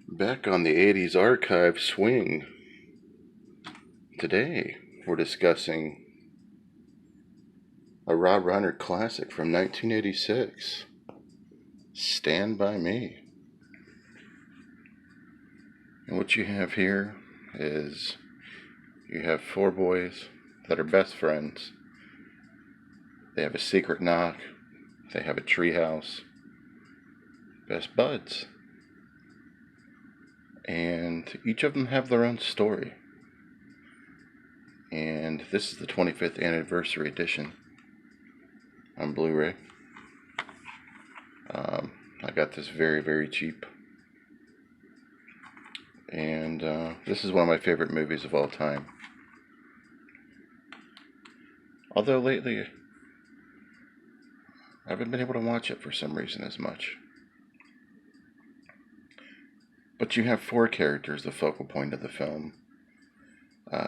Back on the 80s archive swing. Today, we're discussing a Rob Reiner classic from 1986, Stand By Me. And what you have here is you have four boys that are best friends. They have a secret knock. They have a treehouse. Best buds. And each of them have their own story. And this is the 25th anniversary edition on Blu-ray. I got this very, very cheap. And this is one of my favorite movies of all time. Although lately, I haven't been able to watch it for some reason as much. But you have four characters, the focal point of the film.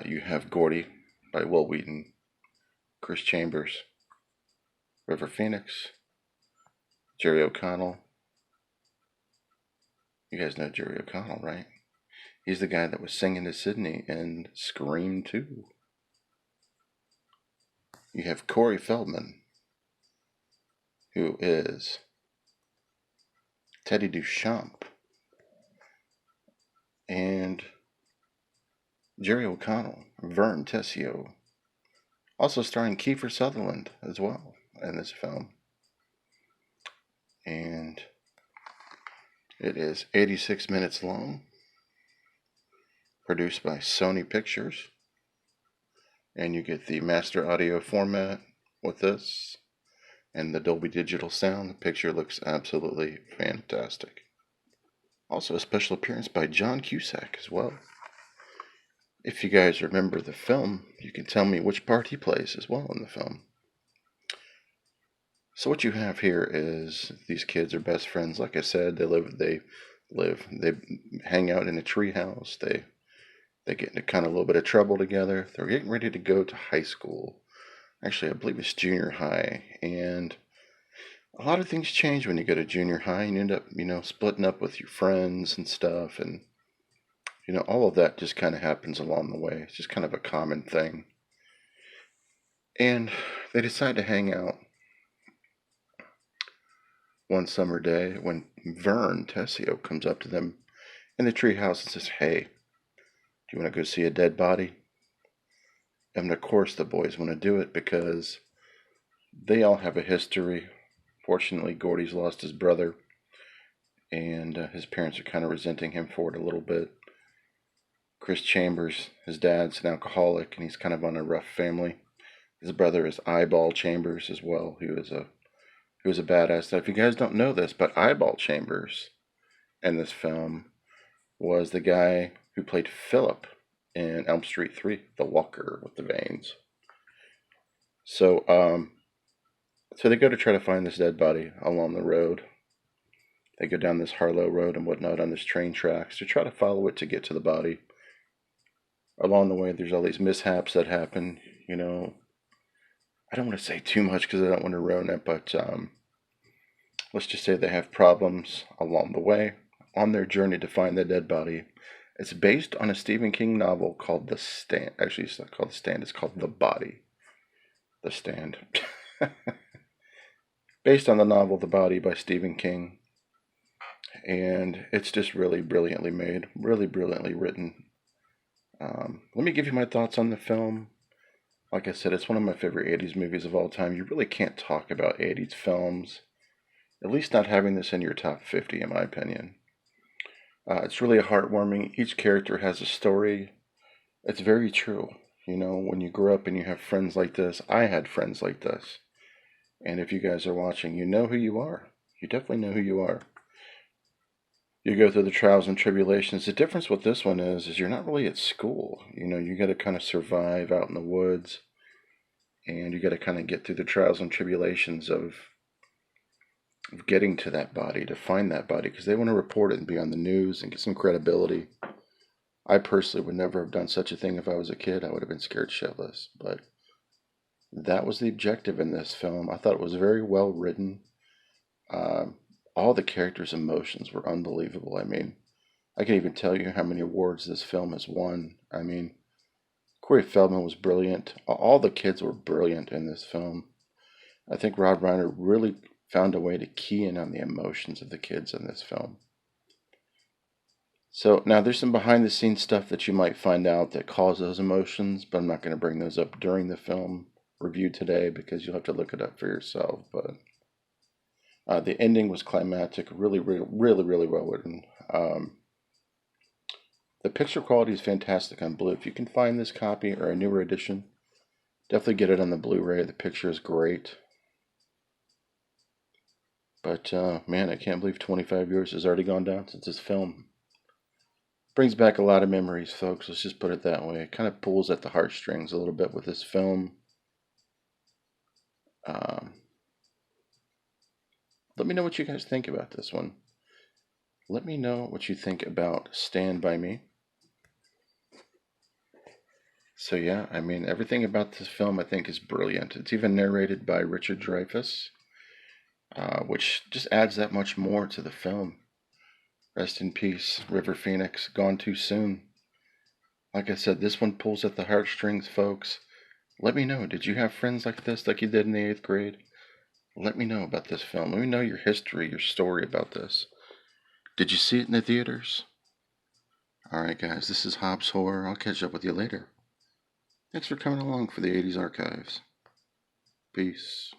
You have Gordy by Will Wheaton, Chris Chambers, River Phoenix, Jerry O'Connell. You guys know Jerry O'Connell, right? He's the guy that was singing to Sydney in Scream 2. You have Corey Feldman, who is Teddy Duchamp, and Jerry O'Connell, Vern Tessio, also starring Kiefer Sutherland as well in this film. And it is 86 minutes long, produced by Sony Pictures, and you get the master audio format with this and the Dolby Digital sound. The picture looks absolutely fantastic. Also a special appearance by John Cusack as well. If you guys remember the film, you can tell me which part he plays as well in the film. So what you have here is these kids are best friends. Like I said, they hang out in a treehouse. They get into kind of a little bit of trouble together. They're getting ready to go to high school. Actually, I believe it's junior high. And a lot of things change when you go to junior high and you end up, splitting up with your friends and stuff. And, all of that just kind of happens along the way. It's just kind of a common thing. And they decide to hang out one summer day when Vern Tessio comes up to them in the treehouse and says, "Hey, do you want to go see a dead body?" And of course the boys want to do it because they all have a history. Fortunately, Gordy's lost his brother, and his parents are kind of resenting him for it a little bit. Chris Chambers, his dad's an alcoholic, and he's kind of on a rough family. His brother is Eyeball Chambers as well, who was a badass. Now, if you guys don't know this, but Eyeball Chambers in this film was the guy who played Philip in Elm Street 3, the walker with the veins. So they go to try to find this dead body along the road. They go down this Harlow Road and whatnot on this train tracks to try to follow it to get to the body. Along the way, there's all these mishaps that happen. I don't want to say too much because I don't want to ruin it, but let's just say they have problems along the way on their journey to find the dead body. It's based on a Stephen King novel called The Stand. Actually, it's not called The Stand. It's called The Body. The Stand. Based on the novel The Body by Stephen King. And it's just really brilliantly made. Really brilliantly written. Let me give you my thoughts on the film. Like I said, it's one of my favorite 80s movies of all time. You really can't talk about 80s films. At least not having this in your top 50, in my opinion. It's really heartwarming. Each character has a story. It's very true. When you grow up and you have friends like this, I had friends like this. And if you guys are watching, you know who you are. You definitely know who you are. You go through the trials and tribulations. The difference with this one is you're not really at school. You got to kind of survive out in the woods. And you got to kind of get through the trials and tribulations of getting to that body, to find that body, because they want to report it and be on the news and get some credibility. I personally would never have done such a thing if I was a kid. I would have been scared shitless. But that was the objective in this film. I thought it was very well written. All the characters' emotions were unbelievable. I mean, I can even tell you how many awards this film has won. I mean, Corey Feldman was brilliant. All the kids were brilliant in this film. I think Rob Reiner really found a way to key in on the emotions of the kids in this film. So now there's some behind the scenes stuff that you might find out that cause those emotions, but I'm not going to bring those up during the film review today because you'll have to look it up for yourself. But the ending was climactic, really, really well written. The picture quality is fantastic on Blue. If you can find this copy or a newer edition, definitely get it on the Blu-ray. The picture is great. But man, I can't believe 25 years has already gone down since this film. Brings back a lot of memories, folks. Let's just put it that way. It kind of pulls at the heartstrings a little bit with this film. Let me know what you guys think about this one. Let me know what you think about Stand By Me. So yeah, I mean, everything about this film I think is brilliant. It's even narrated by Richard Dreyfuss, which just adds that much more to the film. Rest in peace, River Phoenix, gone too soon. Like I said, this one pulls at the heartstrings, folks. Let me know, did you have friends like this, like you did in the 8th grade? Let me know about this film. Let me know your history, your story about this. Did you see it in the theaters? Alright guys, this is Hobbs Horror. I'll catch up with you later. Thanks for coming along for the 80s Archives. Peace.